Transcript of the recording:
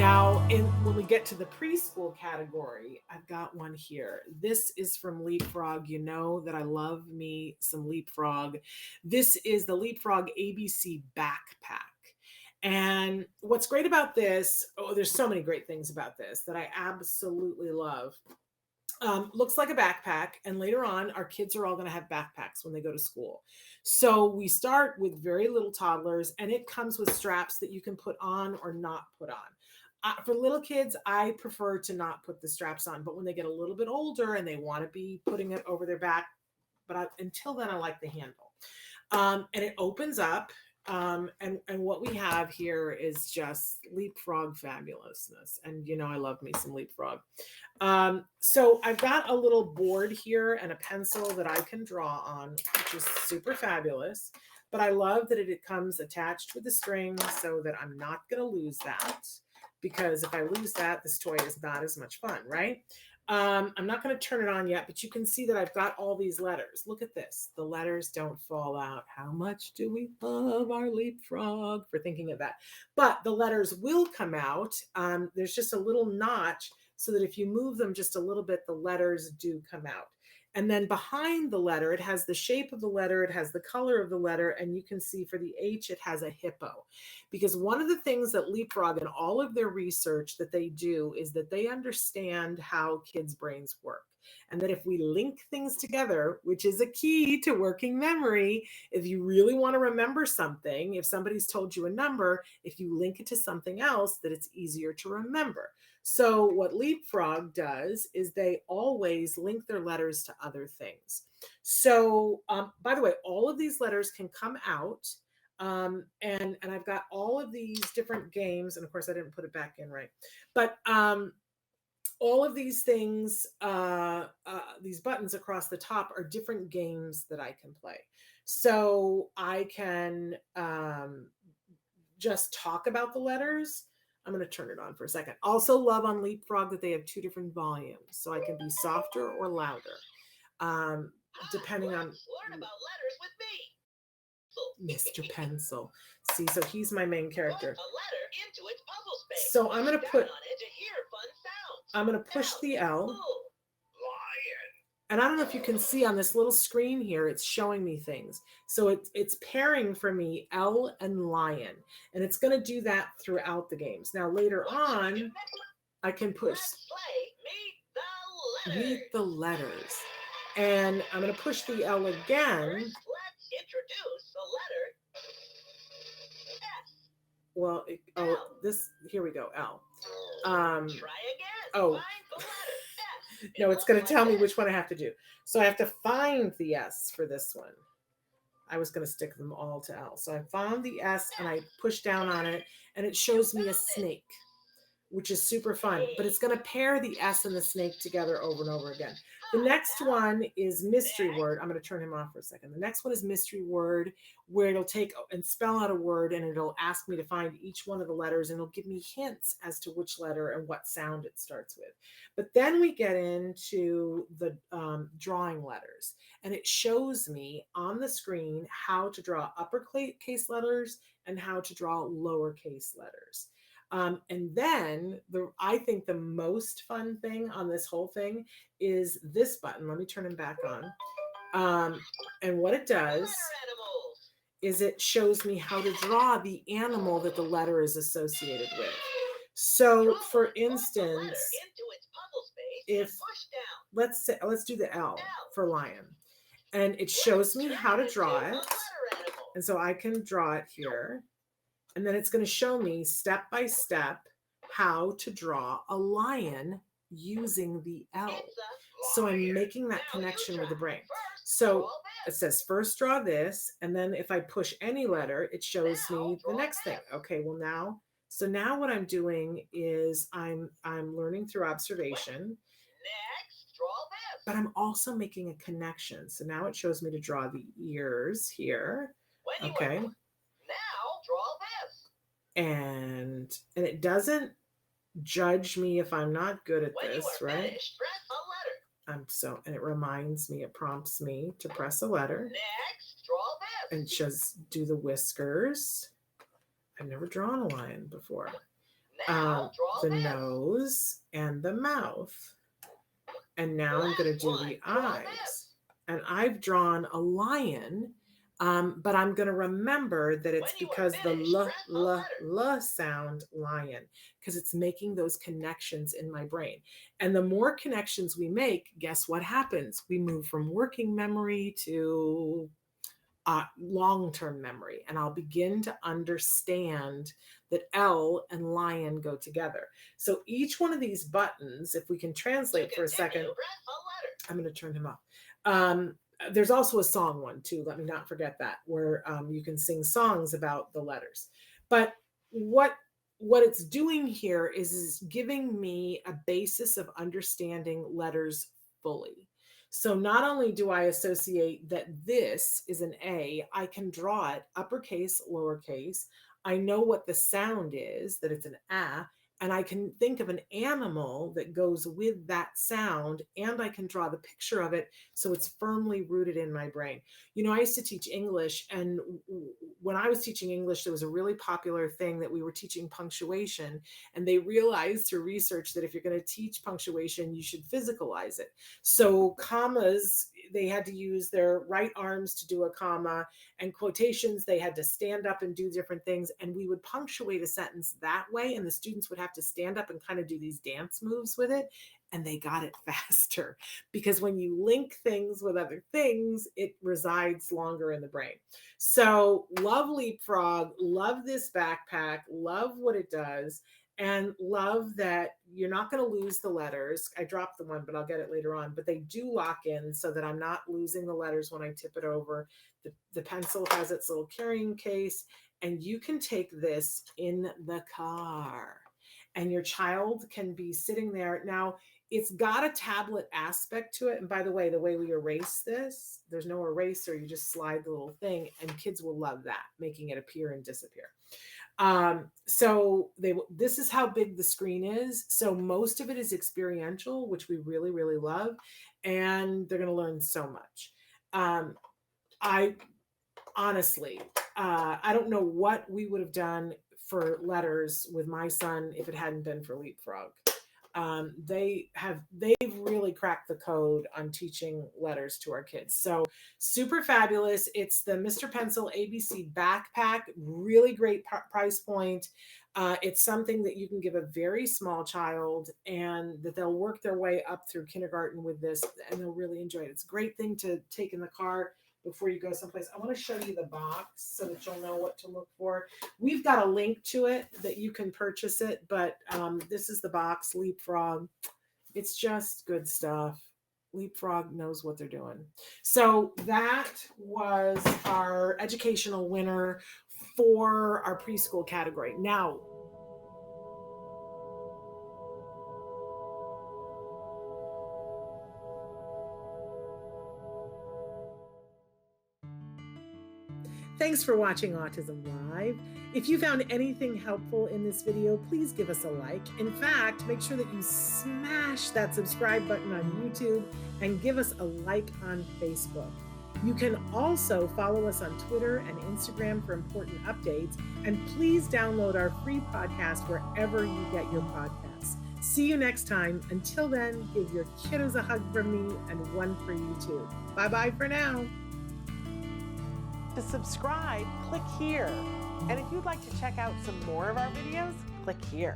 Now, when we get to the preschool category, I've got one here. This is from Leapfrog. You know that I love me some Leapfrog. This is the Leapfrog ABC backpack. And what's great about this, oh, there's so many great things about this that I absolutely love. Looks like a backpack, and later on our kids are all going to have backpacks when they go to school. So we start with very little toddlers, and it comes with straps that you can put on or not put on. For little kids, I prefer to not put the straps on, but when they get a little bit older and they want to be putting it over their back, until then I like the handle. And it opens up. And what we have here is just Leapfrog fabulousness. And you know, I love me some Leapfrog. So I've got a little board here and a pencil that I can draw on, which is super fabulous. But I love that it comes attached with a string so that I'm not going to lose that, because if I lose that, this toy is not as much fun, right? I'm not going to turn it on yet, but you can see that I've got all these letters. Look at this. The letters don't fall out. How much do we love our Leapfrog, for thinking of that. But the letters will come out. There's just a little notch so that if you move them just a little bit, the letters do come out. And then behind the letter, it has the shape of the letter, it has the color of the letter, and you can see for the H, it has a hippo. Because one of the things that Leapfrog and all of their research that they do is that they understand how kids' brains work. And that if we link things together, which is a key to working memory, if you really want to remember something, if somebody's told you a number, if you link it to something else, that it's easier to remember. So what Leapfrog does is they always link their letters to other things. So by the way, all of these letters can come out. And I've got all of these different games. And of course, I didn't put it back in right. But all of these things, these buttons across the top are different games that I can play. So I can just talk about the letters. I'm going to turn it on for a second. Also love on Leapfrog that they have two different volumes. So I can be softer or louder, depending on... Learn about letters with me. Mr. Pencil. See, so he's my main character. Put a letter into its puzzle space. So I'm going to put... on it to hear fun sounds. I'm going to push the L. Lion. And I don't know if you can see on this little screen here, it's showing me things. So it's pairing for me L and lion. And it's going to do that throughout the games. Now, later on, I can push meet the letters. And I'm going to push the L again. Let's introduce the letter S. Well, here we go, L. Try again. Oh. Find the letter S. No, it's going to tell me which one I have to do. So I have to find the S for this one. I was going to stick them all to L. So I found the S and I push down on it and it shows me a snake, which is super fun. But it's going to pair the S and the snake together over and over again. The next one is mystery word. I'm going to turn him off for a second. The next one is mystery word, where it'll take and spell out a word and it'll ask me to find each one of the letters and it'll give me hints as to which letter and what sound it starts with. But then we get into the drawing letters, and it shows me on the screen how to draw uppercase letters and how to draw lowercase letters. And then I think the most fun thing on this whole thing is this button. Let me turn him back on. And what it does is it shows me how to draw the animal that the letter is associated with. So for instance, if let's do the L for lion, and it shows me how to draw it. And so I can draw it here. And then it's going to show me step by step how to draw a lion using the L. So I'm making that connection with the brain. So it says first draw this, and then if I push any letter, it shows me the next thing. Okay, well now what I'm doing is I'm learning through observation. Next, draw this. But I'm also making a connection. So now it shows me to draw the ears here. Okay. Draw this. And it doesn't judge me if I'm not good at this, right? Finished, press a letter. And it reminds me, it prompts me to press a letter. Next, draw this. And just do the whiskers. I've never drawn a lion before. Draw the this. nose and the mouth. And now I'm going to do the eyes. And I've drawn a lion, but I'm going to remember that it's because the l sound, lion, because it's making those connections in my brain. And the more connections we make, guess what happens? We move from working memory to long-term memory, and I'll begin to understand that L and lion go together. So each one of these buttons, if we can translate for a second, I'm going to turn him off. There's also a song one too. Let me not forget that, where you can sing songs about the letters. But what it's doing here is giving me a basis of understanding letters fully. So not only do I associate that this is an A, I can draw it uppercase, lowercase. I know what the sound is, that it's an A, and I can think of an animal that goes with that sound, and I can draw the picture of it so it's firmly rooted in my brain. You know, I used to teach English, and when I was teaching English, there was a really popular thing that we were teaching punctuation, and they realized through research that if you're going to teach punctuation, you should physicalize it. So commas, they had to use their right arms to do a comma, and quotations, they had to stand up and do different things, and we would punctuate a sentence that way, and the students would have to stand up and kind of do these dance moves with it, and they got it faster, because when you link things with other things, it resides longer in the brain. So love Leapfrog, love this backpack, love what it does, and love that you're not going to lose the letters. I dropped the one, but I'll get it later on. But they do lock in so that I'm not losing the letters when I tip it over. The pencil has its little carrying case, and you can take this in the car, and your child can be sitting there. Now, it's got a tablet aspect to it. And by the way we erase this, there's no eraser. You just slide the little thing, and kids will love that, making it appear and disappear. So this is how big the screen is. So most of it is experiential, which we really, really love. And they're going to learn so much. I honestly, I don't know what we would have done for letters with my son if it hadn't been for Leapfrog. They've really cracked the code on teaching letters to our kids. So super fabulous. It's the Mr. Pencil ABC backpack, really great price point. It's something that you can give a very small child, and that they'll work their way up through kindergarten with this, and they'll really enjoy it. It's a great thing to take in the car before you go someplace. I want to show you the box so that you'll know what to look for. We've got a link to it that you can purchase it, but this is the box, Leapfrog. It's just good stuff. Leapfrog knows what they're doing. So that was our educational winner for our preschool category. Now, thanks for watching Autism Live. If you found anything helpful in this video, please give us a like. In fact, make sure that you smash that subscribe button on YouTube and give us a like on Facebook. You can also follow us on Twitter and Instagram for important updates. And please download our free podcast wherever you get your podcasts. See you next time. Until then, give your kiddos a hug from me, and one for you too. Bye-bye for now. To subscribe, click here. And if you'd like to check out some more of our videos, click here.